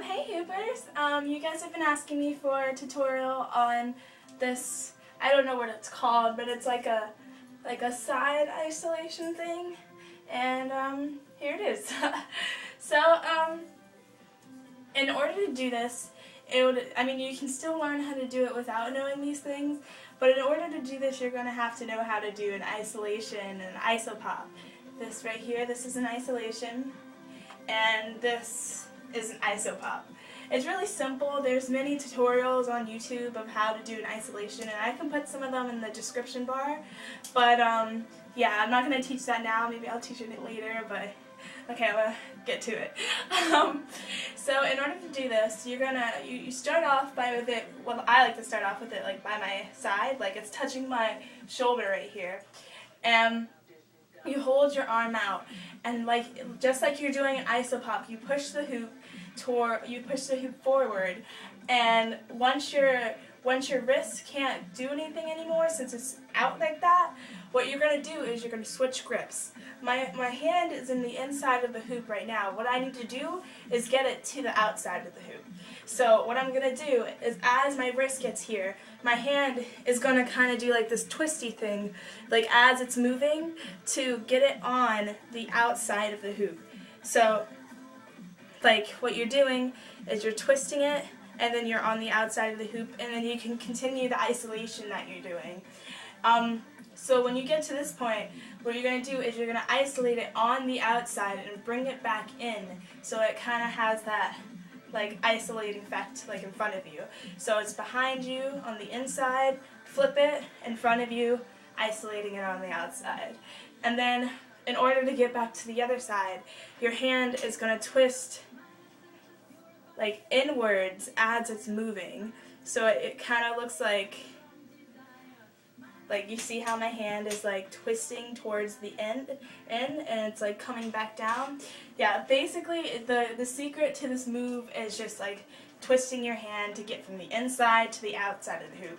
Hey Hoopers, you guys have been asking me for a tutorial on this, I don't know what it's called, but it's like a side isolation thing, and here it is. So, in order to do this, you can still learn how to do it without knowing these things, but in order to do this, you're going to have to know how to do an isolation and an isopop. This right here, this is an isolation, and this is an isopop. It's really simple. There's many tutorials on YouTube of how to do an isolation, and I can put some of them in the description bar, but yeah, I'm not going to teach that now. Maybe I'll teach it later, but okay, I'm going to get to it. So in order to do this, you start off with it, well, I like to start off with it like by my side, like it's touching my shoulder right here, and you hold your arm out, and just like you're doing an isopop, you push the hoop forward, and once your wrist can't do anything anymore, since it's out like that, what you're going to do is you're going to switch grips. My hand is in the inside of the hoop right now. What I need to do is get it to the outside of the hoop. So what I'm going to do is, as my wrist gets here, my hand is going to kind of do like this twisty thing, like as it's moving, to get it on the outside of the hoop. So like what you're doing is you're twisting it, and then you're on the outside of the hoop, and then you can continue the isolation that you're doing. So when you get to this point, what you're going to do is you're going to isolate it on the outside and bring it back in, so it kind of has that like isolating effect like in front of you. So it's behind you on the inside, flip it in front of you, isolating it on the outside. And then in order to get back to the other side, your hand is going to twist like inwards as it's moving. So it kind of looks like you see how my hand is like twisting towards the end, and it's like coming back down. Yeah, basically the secret to this move is just like twisting your hand to get from the inside to the outside of the hoop.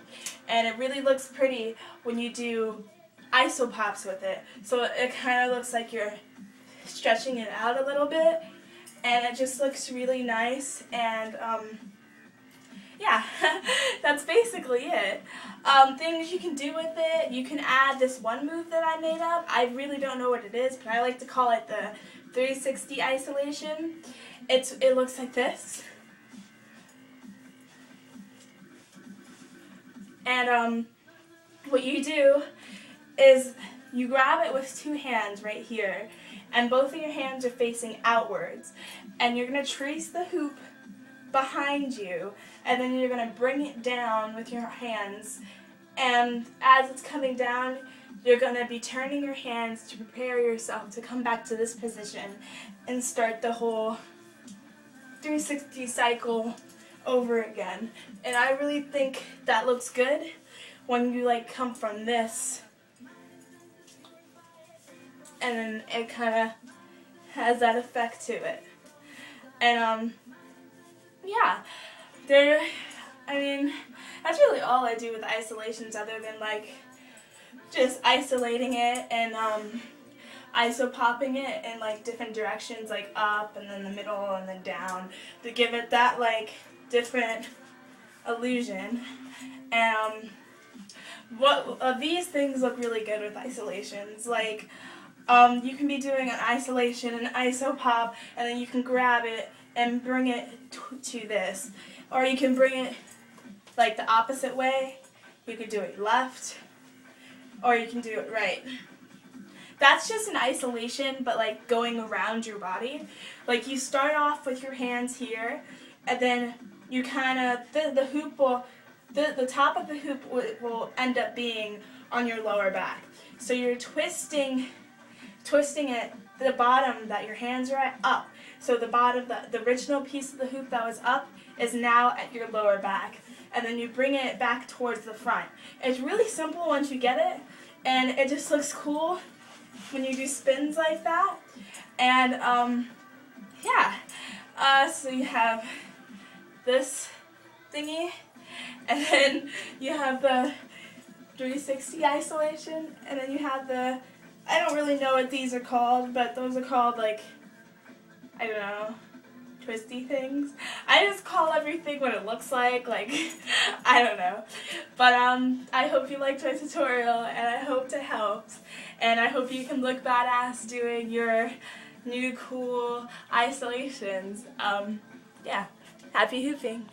And it really looks pretty when you do isopops with it. So it kind of looks like you're stretching it out a little bit, and it just looks really nice. And yeah, that's basically it. Things you can do with it, you can add this one move that I made up. I really don't know what it is, but I like to call it the 360 isolation. It looks like this. And what you do is you grab it with two hands right here, and both of your hands are facing outwards, and you're going to trace the hoop behind you, and then you're going to bring it down with your hands, and as it's coming down, you're going to be turning your hands to prepare yourself to come back to this position and start the whole 360 cycle over again. And I really think that looks good when you like come from this, and then it kind of has that effect to it. And yeah, that's really all I do with isolations, other than like just isolating it and isopopping it in like different directions, like up and then the middle and then down, to give it that like different illusion. And these things look really good with isolations. Like you can be doing an isolation, an isopop, and then you can grab it and bring it to this. Or you can bring it like the opposite way. You could do it left, or you can do it right. That's just an isolation, but like going around your body. Like you start off with your hands here, and then you kind of, the top of the hoop will end up being on your lower back. So you're twisting it, the bottom that your hands are at, up. So the bottom, the original piece of the hoop that was up, is now at your lower back. And then you bring it back towards the front. It's really simple once you get it, and it just looks cool when you do spins like that. And yeah, so you have this thingy, and then you have the 360 isolation, and then you have the, I don't really know what these are called, but those are called like, I don't know, twisty things. I just call everything what it looks like I don't know. But I hope you liked my tutorial, and I hope it helped, and I hope you can look badass doing your new cool isolations. Yeah, happy hooping.